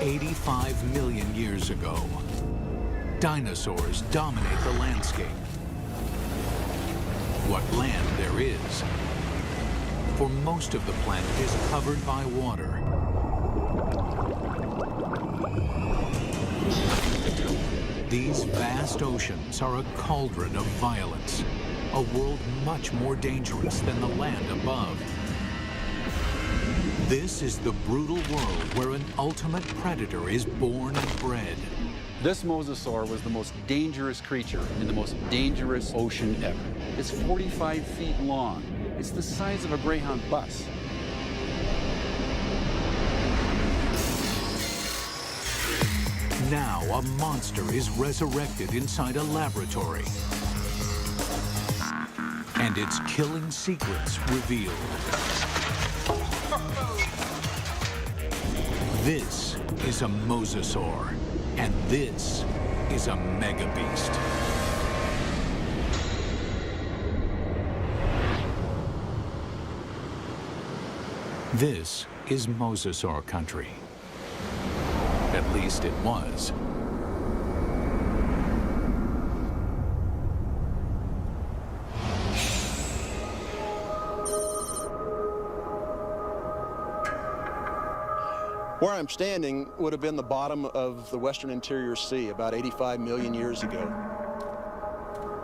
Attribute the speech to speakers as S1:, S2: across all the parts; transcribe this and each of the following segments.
S1: 85 million years ago, dinosaurs dominate the landscape. What land there is, for most of the planet is covered by water. These vast oceans are a cauldron of violence, a world much more dangerous than the land above. This is the brutal world where an ultimate predator is born and bred.
S2: This Mosasaur was the most dangerous creature in the most dangerous ocean ever. It's 45 feet long. It's the size of a Greyhound bus.
S1: Now a monster is resurrected inside a laboratory, and its killing secrets revealed. This is a Mosasaur, and this is a mega beast. This is Mosasaur country. At least it was.
S3: Where I'm standing would have been the bottom of the Western Interior Sea about 85 million years ago.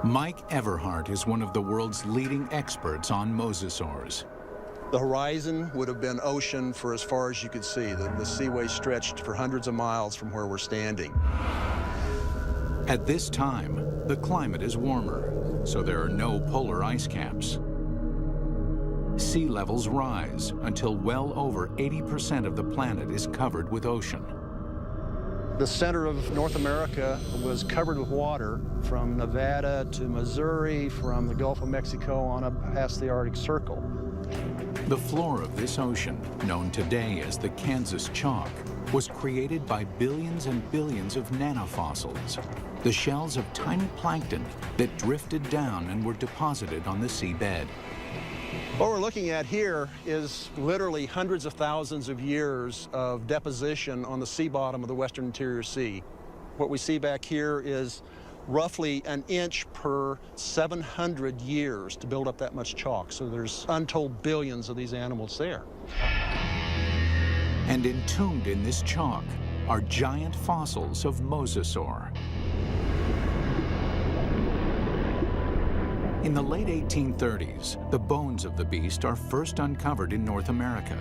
S1: Mike Everhart is one of the world's leading experts on mosasaurs.
S3: The horizon would have been ocean for as far as you could see. The seaway stretched for hundreds of miles from where we're standing.
S1: At this time, the climate is warmer, so there are no polar ice caps. Sea levels rise until well over 80% of the planet is covered with ocean.
S3: The center of North America was covered with water from Nevada to Missouri, from the Gulf of Mexico on up past the Arctic Circle.
S1: The floor of this ocean, known today as the Kansas Chalk, was created by billions and billions of nanofossils, the shells of tiny plankton that drifted down and were deposited on the seabed.
S3: What we're looking at here is literally hundreds of thousands of years of deposition on the sea bottom of the Western Interior Sea. What we see back here is roughly an inch per 700 years to build up that much chalk. So there's untold billions of these animals there.
S1: And entombed in this chalk are giant fossils of Mosasaur. In the late 1830s, the bones of the beast are first uncovered in North America.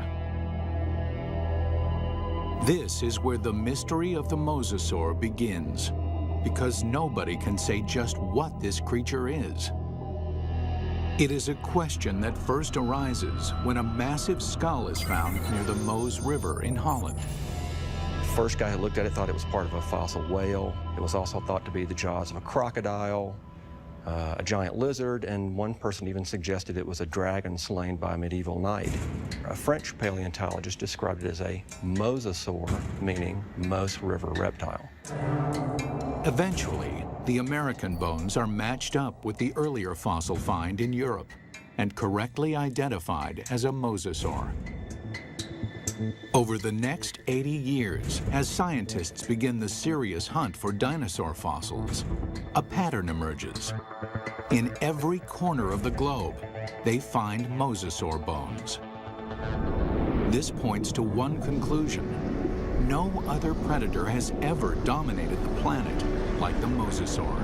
S1: This is where the mystery of the Mosasaur begins, because nobody can say just what this creature is. It is a question that first arises when a massive skull is found near the Meuse River in Holland.
S4: The first guy who looked at it thought it was part of a fossil whale. It was also thought to be the jaws of a crocodile, a giant lizard, and one person even suggested it was a dragon slain by a medieval knight. A French paleontologist described it as a mosasaur, meaning Meuse River reptile.
S1: Eventually, the American bones are matched up with the earlier fossil find in Europe and correctly identified as a mosasaur. Over the next 80 years, as scientists begin the serious hunt for dinosaur fossils, a pattern emerges. In every corner of the globe, they find mosasaur bones. This points to one conclusion. No other predator has ever dominated the planet like the mosasaur.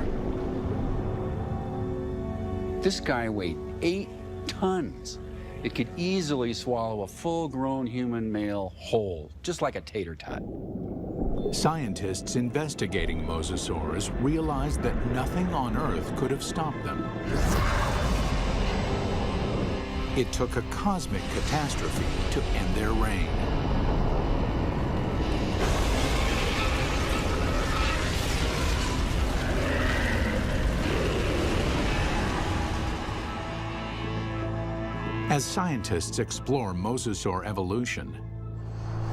S2: This guy weighed 8 tons. It could easily swallow a full-grown human male whole, just like a tater tot.
S1: Scientists investigating mosasaurs realized that nothing on Earth could have stopped them. It took a cosmic catastrophe to end their reign. As scientists explore mosasaur evolution,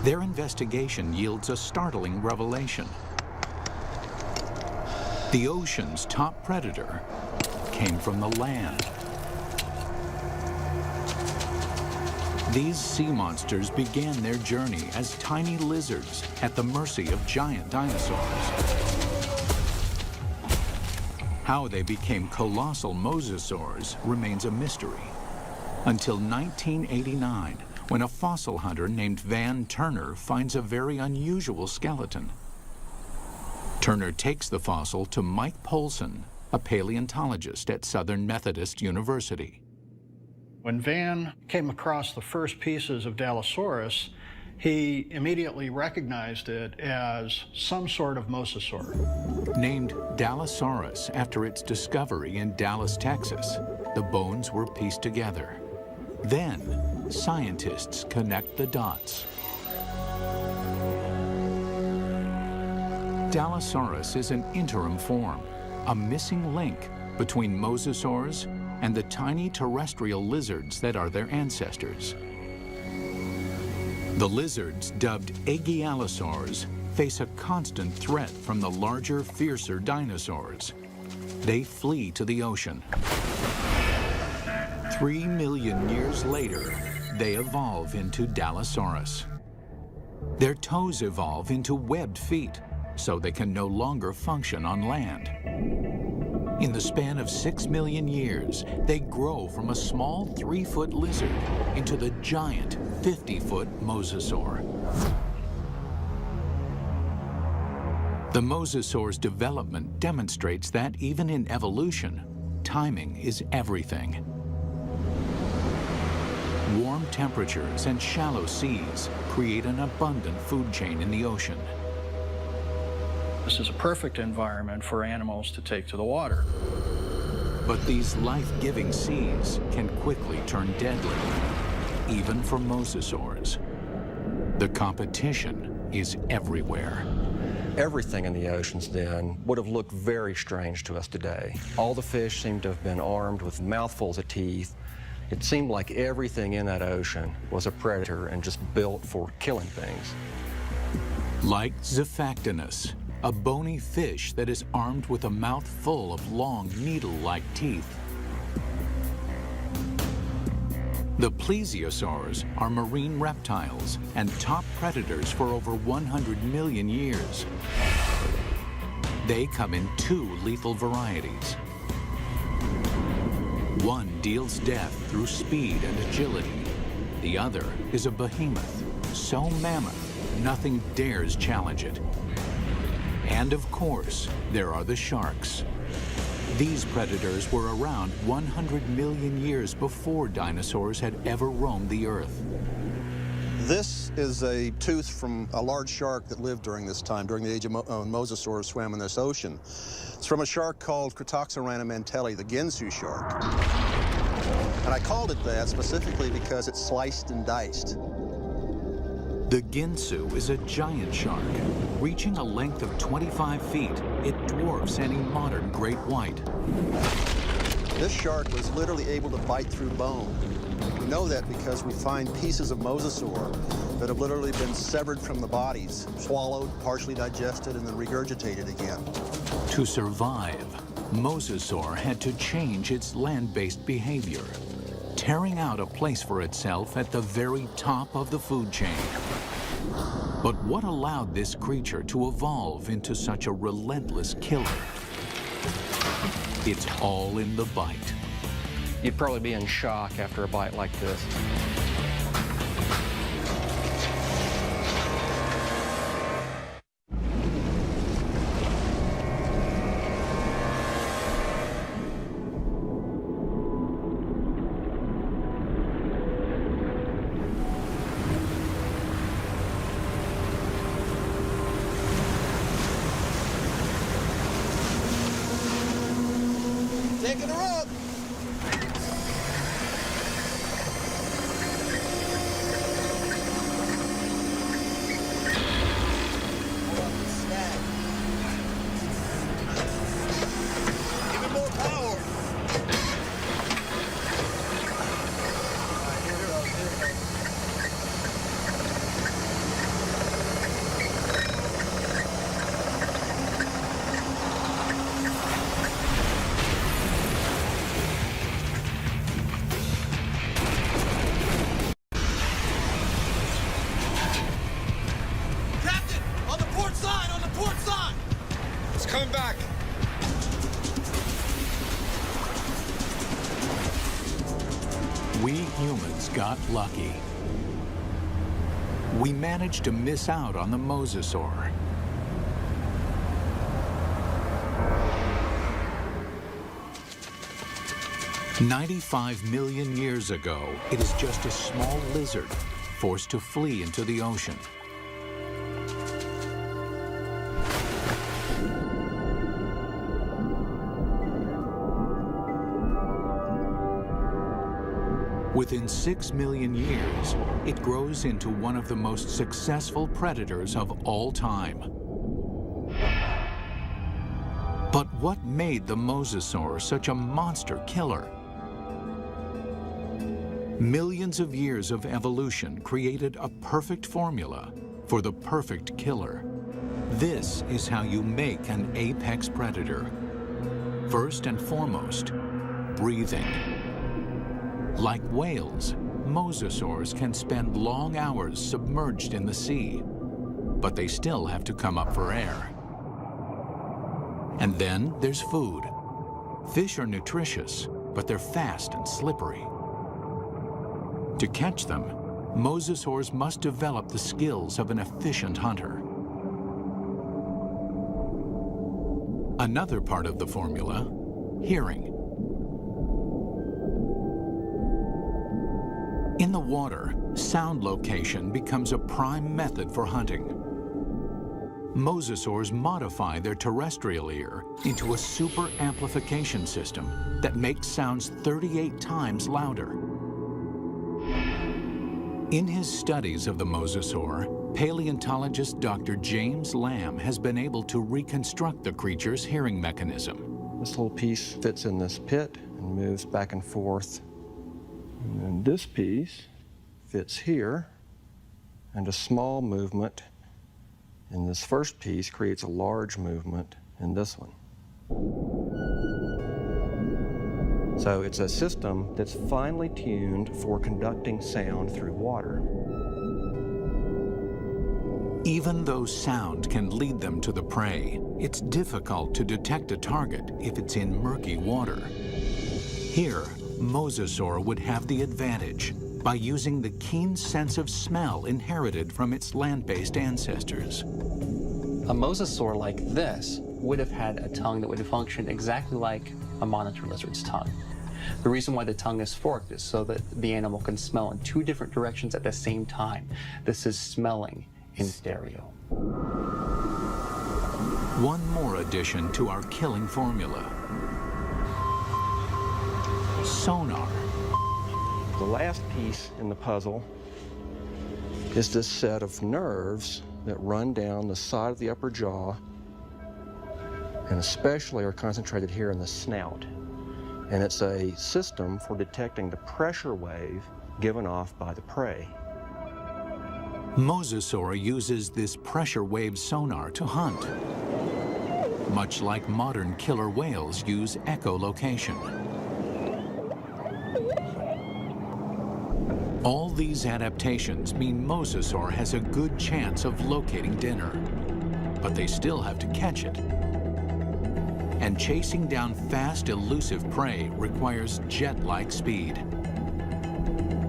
S1: their investigation yields a startling revelation. The ocean's top predator came from the land. These sea monsters began their journey as tiny lizards at the mercy of giant dinosaurs. How they became colossal mosasaurs remains a mystery, until 1989, when a fossil hunter named Van Turner finds a very unusual skeleton. Turner takes the fossil to Mike Polson, a paleontologist at Southern Methodist University.
S5: When Van came across the first pieces of Dallosaurus, he immediately recognized it as some sort of mosasaur.
S1: Named Dallosaurus after its discovery in Dallas, Texas, the bones were pieced together. Then, scientists connect the dots. Dallosaurus is an interim form, a missing link between mosasaurs and the tiny terrestrial lizards that are their ancestors. The lizards, dubbed Aegialosaurs, face a constant threat from the larger, fiercer dinosaurs. They flee to the ocean. 3 million years later, they evolve into Dallosaurus. Their toes evolve into webbed feet, so they can no longer function on land. In the span of 6 million years, they grow from a small 3-foot lizard into the giant 50-foot mosasaur. The mosasaur's development demonstrates that even in evolution, timing is everything. Warm temperatures and shallow seas create an abundant food chain in the ocean.
S5: This is a perfect environment for animals to take to the water.
S1: But these life-giving seas can quickly turn deadly, even for mosasaurs. The competition is everywhere.
S4: Everything in the oceans then would have looked very strange to us today. All the fish seemed to have been armed with mouthfuls of teeth. It seemed like everything in that ocean was a predator and just built for killing things.
S1: Like Zephactinus, a bony fish that is armed with a mouth full of long, needle-like teeth. The plesiosaurs are marine reptiles and top predators for over 100 million years. They come in 2 lethal varieties. One deals death through speed and agility. The other is a behemoth, so mammoth, nothing dares challenge it. And of course, there are the sharks. These predators were around 100 million years before dinosaurs had ever roamed the earth.
S3: This is a tooth from a large shark that lived during this time, during the age of mosasaurs swam in this ocean. It's from a shark called Cretoxorana mantelli, the Ginsu shark. And I called it that specifically because it's sliced and diced.
S1: The Ginsu is a giant shark. Reaching a length of 25 feet, it dwarfs any modern great white.
S3: This shark was literally able to bite through bone. We know that because we find pieces of mosasaur that have literally been severed from the bodies, swallowed, partially digested, and then regurgitated again.
S1: To survive, Mosasaur had to change its land-based behavior, tearing out a place for itself at the very top of the food chain. But what allowed this creature to evolve into such a relentless killer? It's all in the bite.
S4: You'd probably be in shock after a bite like this.
S3: Taking her up! Give it more power!
S1: We humans got lucky. We managed to miss out on the Mosasaur. "95 million years ago, it is just a small lizard forced to flee into the ocean. Within 6 million years, it grows into one of the most successful predators of all time. But what made the Mosasaur such a monster killer? Millions of years of evolution created a perfect formula for the perfect killer. This is how you make an apex predator. First and foremost, breathing. Like whales, mosasaurs can spend long hours submerged in the sea, but they still have to come up for air. And then there's food. Fish are nutritious, but they're fast and slippery. To catch them, mosasaurs must develop the skills of an efficient hunter. Another part of the formula, hearing. In the water, sound location becomes a prime method for hunting. Mosasaurs modify their terrestrial ear into a super amplification system that makes sounds 38 times louder. In his studies of the mosasaur, paleontologist Dr. James Lamb has been able to reconstruct the creature's hearing mechanism.
S4: This little piece fits in this pit and moves back and forth. And then this piece fits here, and a small movement in this first piece creates a large movement in this one. So it's a system that's finely tuned for conducting sound through water.
S1: Even though sound can lead them to the prey, it's difficult to detect a target if it's in murky water. Here, Mosasaur would have the advantage by using the keen sense of smell inherited from its land-based ancestors.
S6: A mosasaur like this would have had a tongue that would have functioned exactly like a monitor lizard's tongue. The reason why the tongue is forked is so that the animal can smell in 2 different directions at the same time. This is smelling in stereo.
S1: One more addition to our killing formula: sonar.
S4: The last piece in the puzzle is this set of nerves that run down the side of the upper jaw and especially are concentrated here in the snout. And it's a system for detecting the pressure wave given off by the prey.
S1: Mosasaur uses this pressure wave sonar to hunt, much like modern killer whales use echolocation. All these adaptations mean Mosasaur has a good chance of locating dinner, but they still have to catch it. And chasing down fast, elusive prey requires jet-like speed.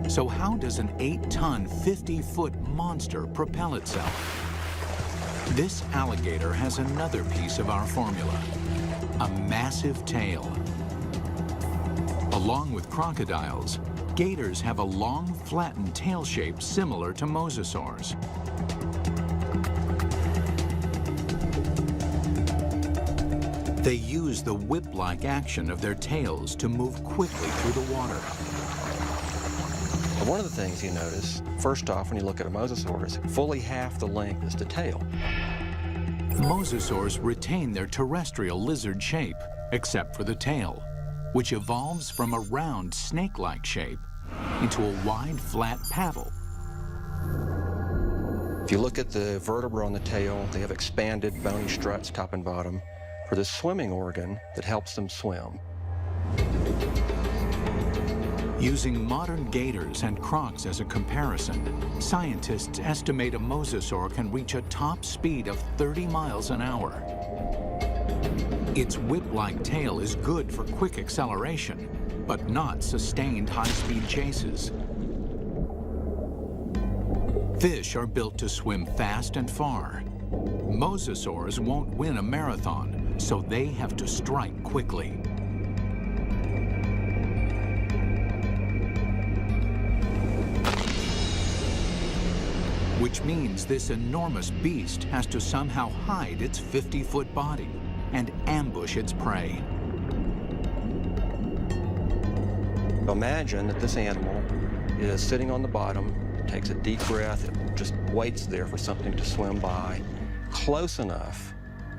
S1: So how does an 8-ton, 50-foot monster propel itself? This alligator has another piece of our formula: a massive tail. Along with crocodiles, gators have a long, flattened tail shape similar to mosasaurs. They use the whip-like action of their tails to move quickly through the water.
S4: One of the things you notice, first off, when you look at a mosasaur, is fully half the length is the tail.
S1: Mosasaurs retain their terrestrial lizard shape, except for the tail, which evolves from a round, snake-like shape into a wide, flat paddle.
S4: If you look at the vertebra on the tail, they have expanded bony struts top and bottom for the swimming organ that helps them swim.
S1: Using modern gators and crocs as a comparison, scientists estimate a mosasaur can reach a top speed of 30 miles an hour. Its whip-like tail is good for quick acceleration, but not sustained high-speed chases. Fish are built to swim fast and far. Mosasaurs won't win a marathon, so they have to strike quickly. Which means this enormous beast has to somehow hide its 50-foot body and ambush its prey.
S4: Imagine that this animal is sitting on the bottom, takes a deep breath, it just waits there for something to swim by, close enough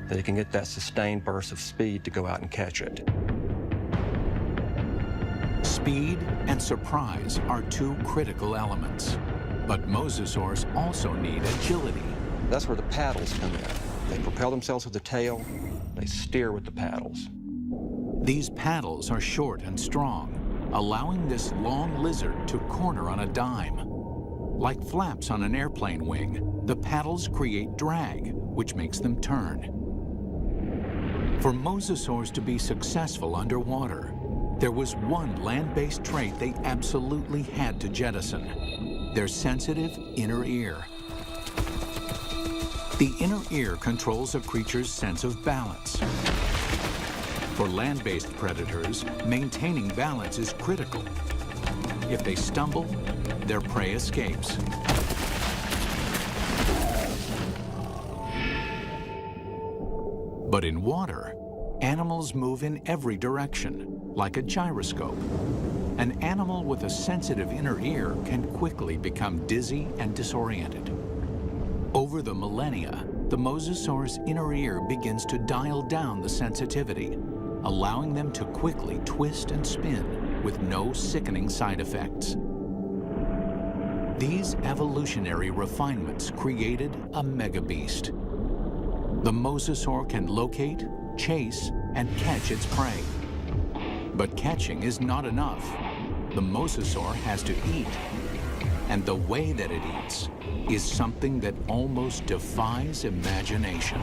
S4: that it can get that sustained burst of speed to go out and catch it.
S1: Speed and surprise are two critical elements, but mosasaurs also need agility.
S4: That's where the paddles come in. They propel themselves with the tail, they steer with the paddles.
S1: These paddles are short and strong, allowing this long lizard to corner on a dime. Like flaps on an airplane wing, the paddles create drag, which makes them turn. For mosasaurs to be successful underwater, there was one land-based trait they absolutely had to jettison: their sensitive inner ear. The inner ear controls a creature's sense of balance. For land-based predators, maintaining balance is critical. If they stumble, their prey escapes. But in water, animals move in every direction, like a gyroscope. An animal with a sensitive inner ear can quickly become dizzy and disoriented. Over the millennia, the mosasaur's inner ear begins to dial down the sensitivity, allowing them to quickly twist and spin with no sickening side effects. These evolutionary refinements created a megabeast. The mosasaur can locate, chase, and catch its prey. But catching is not enough. The mosasaur has to eat. And the way that it eats is something that almost defies imagination.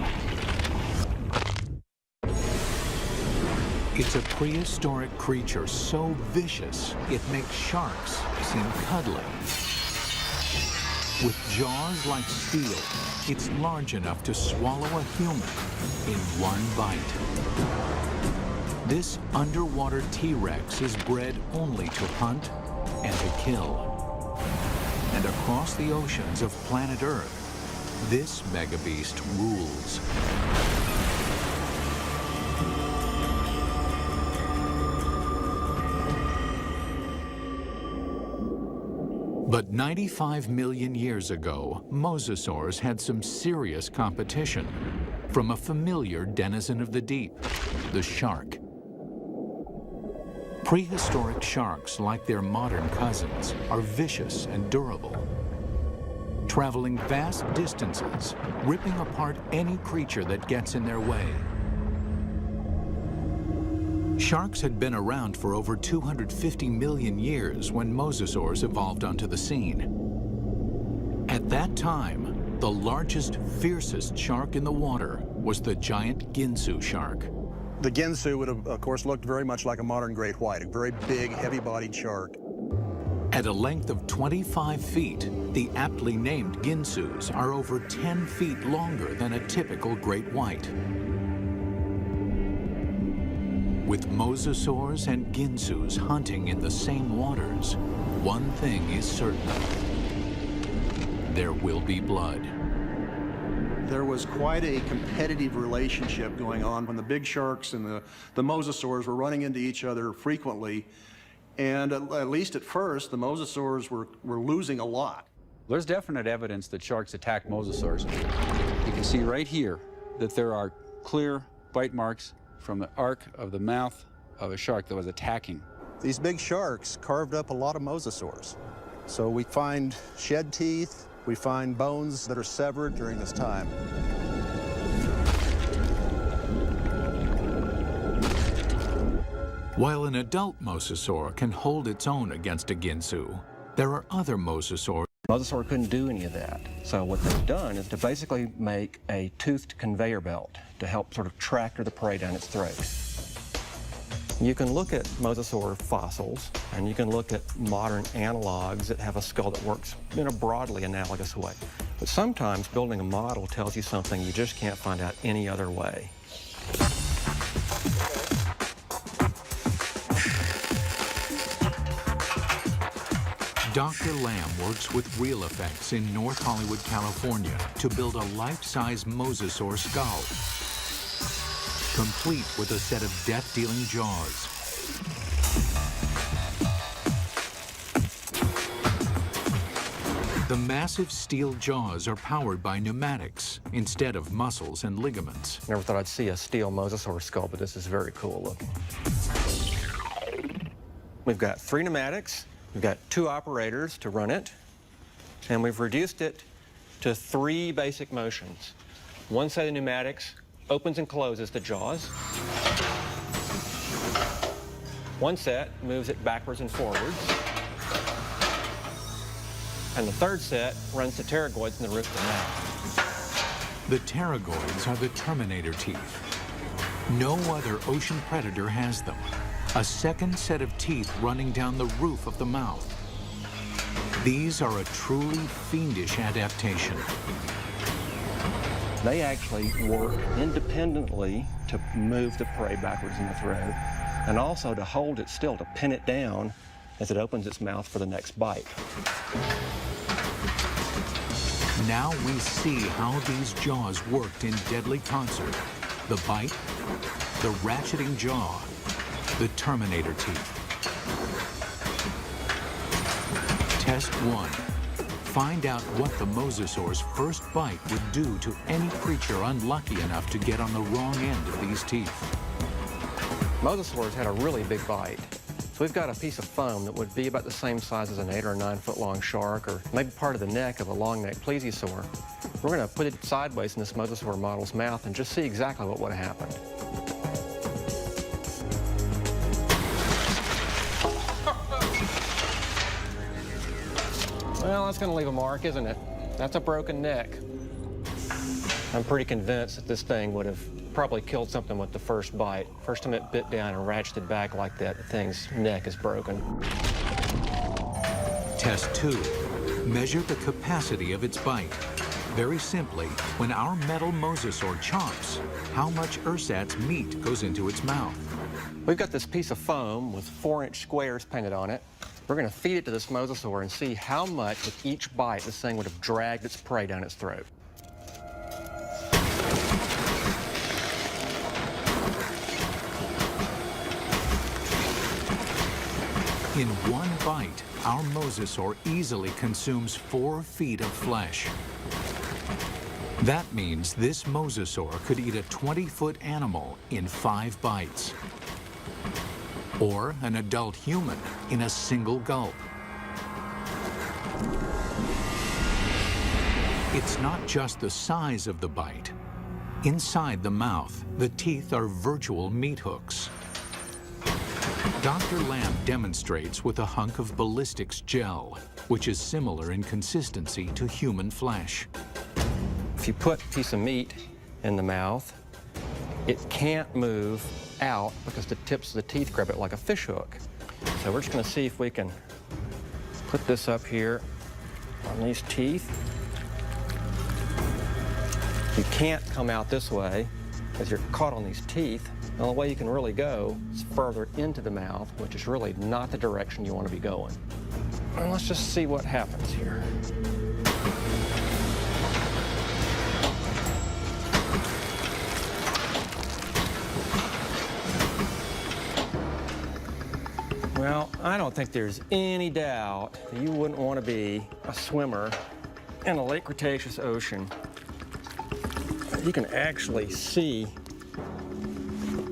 S1: It's a prehistoric creature so vicious, it makes sharks seem cuddly. With jaws like steel, it's large enough to swallow a human in one bite. This underwater T-Rex is bred only to hunt and to kill. And across the oceans of planet Earth, this megabeast rules. But 95 million years ago, mosasaurs had some serious competition from a familiar denizen of the deep, the shark. Prehistoric sharks, like their modern cousins, are vicious and durable, traveling vast distances, ripping apart any creature that gets in their way. Sharks had been around for over 250 million years when mosasaurs evolved onto the scene. At that time, the largest, fiercest shark in the water was the giant Ginsu shark.
S3: The Ginsu would have, of course, looked very much like a modern great white, a very big, heavy-bodied shark.
S1: At a length of 25 feet, the aptly named Ginsus are over 10 feet longer than a typical great white. With mosasaurs and Ginsus hunting in the same waters, one thing is certain: there will be blood.
S3: There was quite a competitive relationship going on when the big sharks and the mosasaurs were running into each other frequently. And at least at first, the mosasaurs were losing a lot.
S2: There's definite evidence that sharks attack mosasaurs. You can see right here that there are clear bite marks from the arc of the mouth of a shark that was attacking.
S3: These big sharks carved up a lot of mosasaurs. So we find shed teeth, we find bones that are severed during this time.
S1: While an adult mosasaur can hold its own against a Ginsu, there are other mosasaurs.
S4: Mosasaur couldn't do any of that. So what they've done is to basically make a toothed conveyor belt to help sort of tractor the prey down its throat. You can look at mosasaur fossils, and you can look at modern analogs that have a skull that works in a broadly analogous way. But sometimes building a model tells you something you just can't find out any other way.
S1: Dr. Lamb works with Real Effects in North Hollywood, California to build a life-size mosasaur skull, complete with a set of death-dealing jaws. The massive steel jaws are powered by pneumatics instead of muscles and ligaments.
S4: Never thought I'd see a steel mosasaur skull, but this is very cool looking. We've got 3 pneumatics. We've got 2 operators to run it, and we've reduced it to 3 basic motions. One set of pneumatics opens and closes the jaws. One set moves it backwards and forwards. And the third set runs the pterygoids in the roof of the mouth.
S1: The pterygoids are the Terminator teeth. No other ocean predator has them. A second set of teeth running down the roof of the mouth. These are a truly fiendish adaptation.
S4: They actually work independently to move the prey backwards in the throat, and also to hold it still, to pin it down as it opens its mouth for the next bite.
S1: Now we see how these jaws worked in deadly concert. The bite, the ratcheting jaw, the Terminator teeth. Test 1. Find out what the mosasaur's first bite would do to any creature unlucky enough to get on the wrong end of these teeth.
S4: Mosasaurs had a really big bite. So we've got a piece of foam that would be about the same size as an 8 or 9 foot long shark, or maybe part of the neck of a long neck plesiosaur. We're going to put it sideways in this mosasaur model's mouth and just see exactly what would have happened. Well, that's going to leave a mark, isn't it? That's a broken neck. I'm pretty convinced that this thing would have probably killed something with the first bite. First time it bit down and ratcheted back like that, the thing's neck is broken.
S1: Test 2. Measure the capacity of its bite. Very simply, when our metal mosasaur chomps, how much ersatz meat goes into its mouth?
S4: We've got this piece of foam with 4-inch squares painted on it. We're going to feed it to this mosasaur and see how much with each bite this thing would have dragged its prey down its throat.
S1: In one bite, our mosasaur easily consumes 4 feet of flesh. That means this mosasaur could eat a 20-foot animal in 5 bites. Or an adult human in a single gulp. It's not just the size of the bite. Inside the mouth, the teeth are virtual meat hooks. Dr. Lamb demonstrates with a hunk of ballistics gel, which is similar in consistency to human flesh.
S4: If you put a piece of meat in the mouth, it can't move out because the tips of the teeth grab it like a fish hook. So we're just going to see if we can put this up here on these teeth. You can't come out this way because you're caught on these teeth. The only way you can really go is further into the mouth, which is really not the direction you want to be going. And let's just see what happens here. Well, I don't think there's any doubt that you wouldn't want to be a swimmer in a late Cretaceous ocean. You can actually see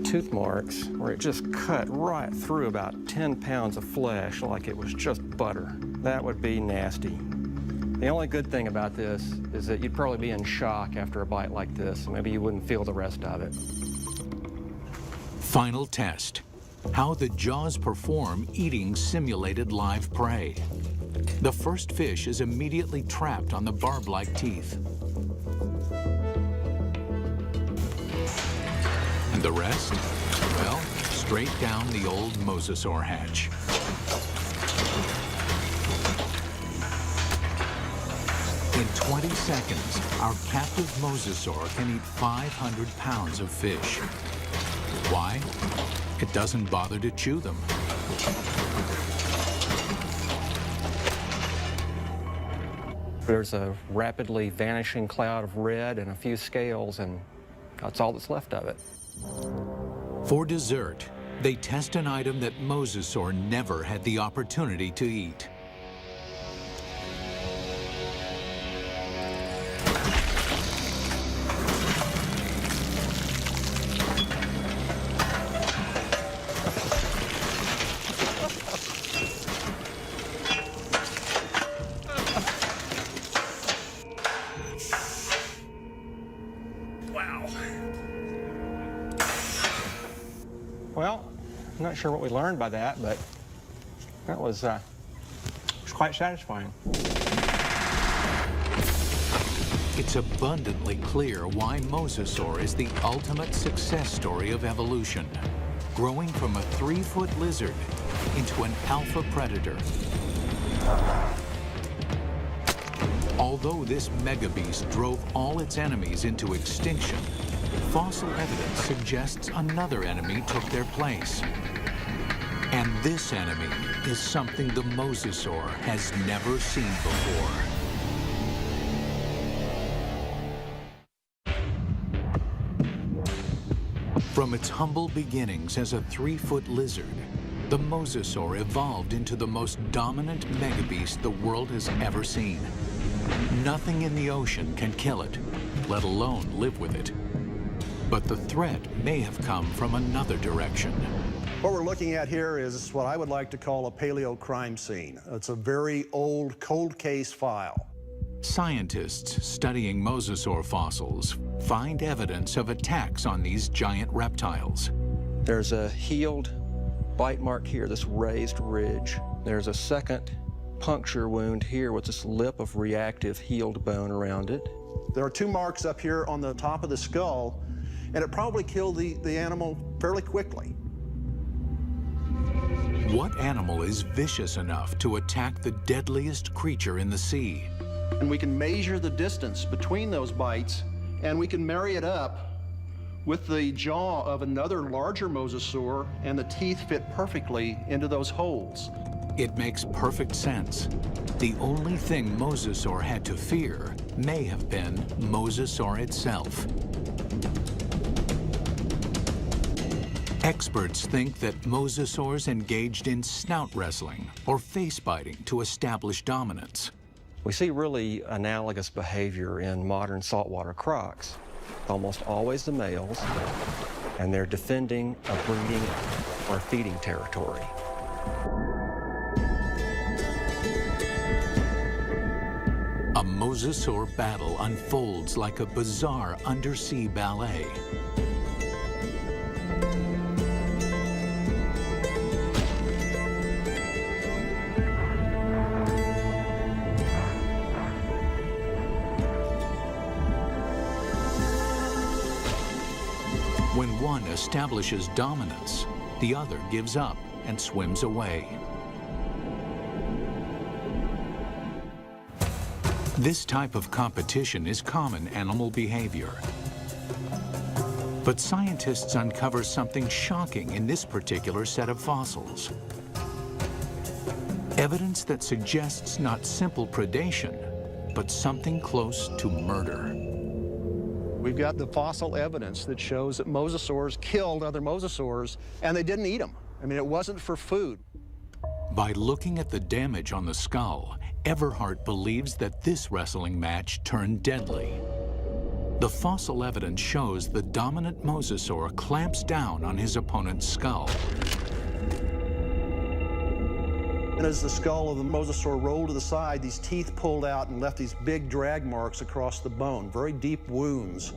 S4: tooth marks where it just cut right through about 10 pounds of flesh like it was just butter. That would be nasty. The only good thing about this is that you'd probably be in shock after a bite like this. Maybe you wouldn't feel the rest of it.
S1: Final test. How the jaws perform eating simulated live prey. The first fish is immediately trapped on the barb-like teeth. And the rest? Well, straight down the old Mosasaur hatch. In 20 seconds, our captive Mosasaur can eat 500 pounds of fish. Why? It doesn't bother to chew them.
S4: There's a rapidly vanishing cloud of red and a few scales, and that's all that's left of it.
S1: For dessert, they test an item that Mosasaur never had the opportunity to eat.
S4: Well, I'm not sure what we learned by that, but that was quite satisfying.
S1: It's abundantly clear why Mosasaur is the ultimate success story of evolution, growing from a 3-foot lizard into an alpha predator. Although this megabeast drove all its enemies into extinction, fossil evidence suggests another enemy took their place. And this enemy is something the Mosasaur has never seen before. From its humble beginnings as a 3-foot lizard, the Mosasaur evolved into the most dominant megabeast the world has ever seen. Nothing in the ocean can kill it, let alone live with it. But the threat may have come from another direction.
S3: What we're looking at here is what I would like to call a paleo crime scene. It's a very old cold case file.
S1: Scientists studying Mosasaur fossils find evidence of attacks on these giant reptiles.
S4: There's a healed bite mark here, this raised ridge. There's a second puncture wound here with this lip of reactive healed bone around it.
S3: There are 2 marks up here on the top of the skull, and it probably killed the animal fairly quickly.
S1: What animal is vicious enough to attack the deadliest creature in the sea?
S3: And we can measure the distance between those bites, and we can marry it up with the jaw of another larger Mosasaur, and the teeth fit perfectly into those holes.
S1: It makes perfect sense. The only thing Mosasaur had to fear may have been Mosasaur itself. Experts think that Mosasaurs engaged in snout wrestling or face biting to establish dominance.
S4: We see really analogous behavior in modern saltwater crocs. Almost always the males, and they're defending a breeding or feeding territory.
S1: A Mosasaur battle unfolds like a bizarre undersea ballet. When one establishes dominance, the other gives up and swims away. This type of competition is common animal behavior. But scientists uncover something shocking in this particular set of fossils. Evidence that suggests not simple predation, but something close to murder.
S3: We've got the fossil evidence that shows that Mosasaurs killed other Mosasaurs, and they didn't eat them. I mean, it wasn't for food.
S1: By looking at the damage on the skull, Everhart believes that this wrestling match turned deadly. The fossil evidence shows the dominant Mosasaur clamps down on his opponent's skull.
S3: And as the skull of the Mosasaur rolled to the side, these teeth pulled out and left these big drag marks across the bone, very deep wounds.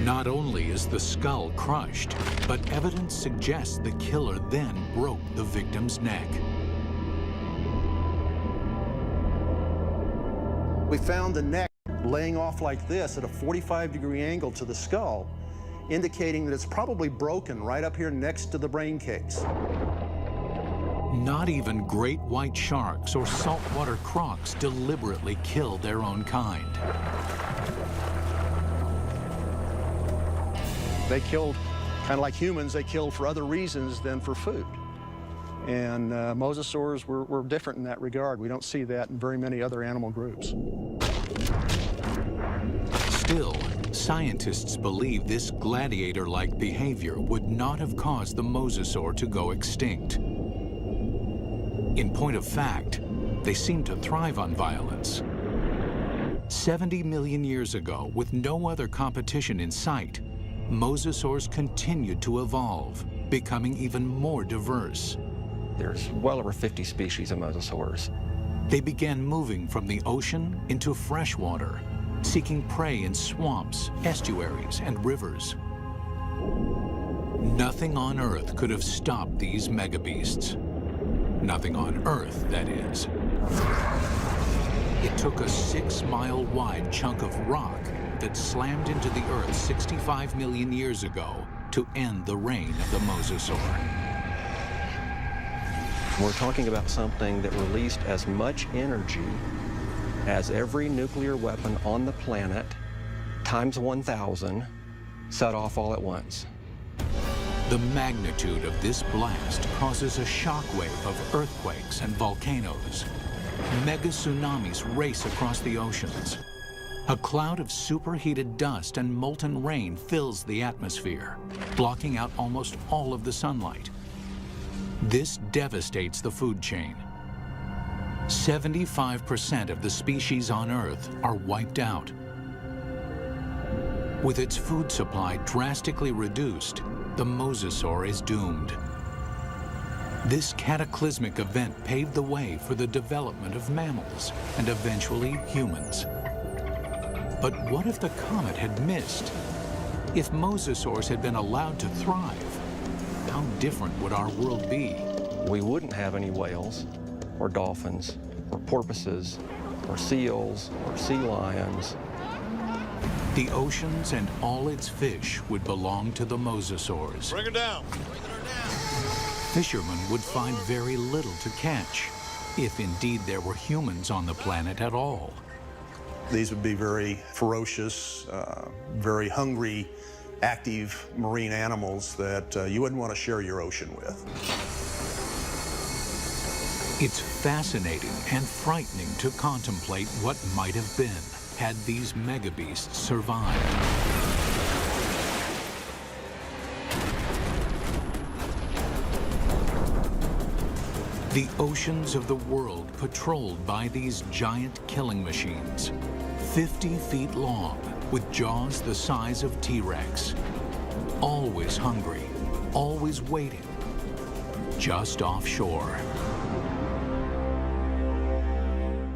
S1: Not only is the skull crushed, but evidence suggests the killer then broke the victim's neck.
S3: We found the neck laying off like this at a 45-degree angle to the skull, indicating that it's probably broken right up here next to the brain case.
S1: Not even great white sharks or saltwater crocs deliberately kill their own kind.
S3: They killed, kind of like humans, they killed for other reasons than for food. And mosasaurs were different in that regard. We don't see that in very many other animal groups.
S1: Still, scientists believe this gladiator-like behavior would not have caused the mosasaur to go extinct. In point of fact, they seem to thrive on violence. 70 million years ago, with no other competition in sight, mosasaurs continued to evolve, becoming even more diverse.
S4: There's well over 50 species of mosasaurs.
S1: They began moving from the ocean into freshwater, seeking prey in swamps, estuaries, and rivers. Nothing on Earth could have stopped these megabeasts. Nothing on Earth, that is. It took a 6-mile-wide chunk of rock that slammed into the Earth 65 million years ago to end the reign of the mosasaur.
S4: We're talking about something that released as much energy as every nuclear weapon on the planet, times 1,000, set off all at once.
S1: The magnitude of this blast causes a shockwave of earthquakes and volcanoes. Mega tsunamis race across the oceans. A cloud of superheated dust and molten rain fills the atmosphere, blocking out almost all of the sunlight. This devastates the food chain. 75% of the species on Earth are wiped out. With its food supply drastically reduced, the mosasaur is doomed. This cataclysmic event paved the way for the development of mammals and eventually humans. But what if the comet had missed? If mosasaurs had been allowed to thrive, how different would our world be?
S4: We wouldn't have any whales, or dolphins, or porpoises, or seals, or sea lions.
S1: The oceans and all its fish would belong to the mosasaurs.
S7: Bring her down.
S1: Fishermen would find very little to catch, if indeed there were humans on the planet at all.
S3: These would be very ferocious, very hungry, active marine animals that you wouldn't want to share your ocean with.
S1: It's fascinating and frightening to contemplate what might have been had these megabeasts survived. The oceans of the world patrolled by these giant killing machines, 50 feet long, with jaws the size of T-Rex. Always hungry, always waiting, just offshore.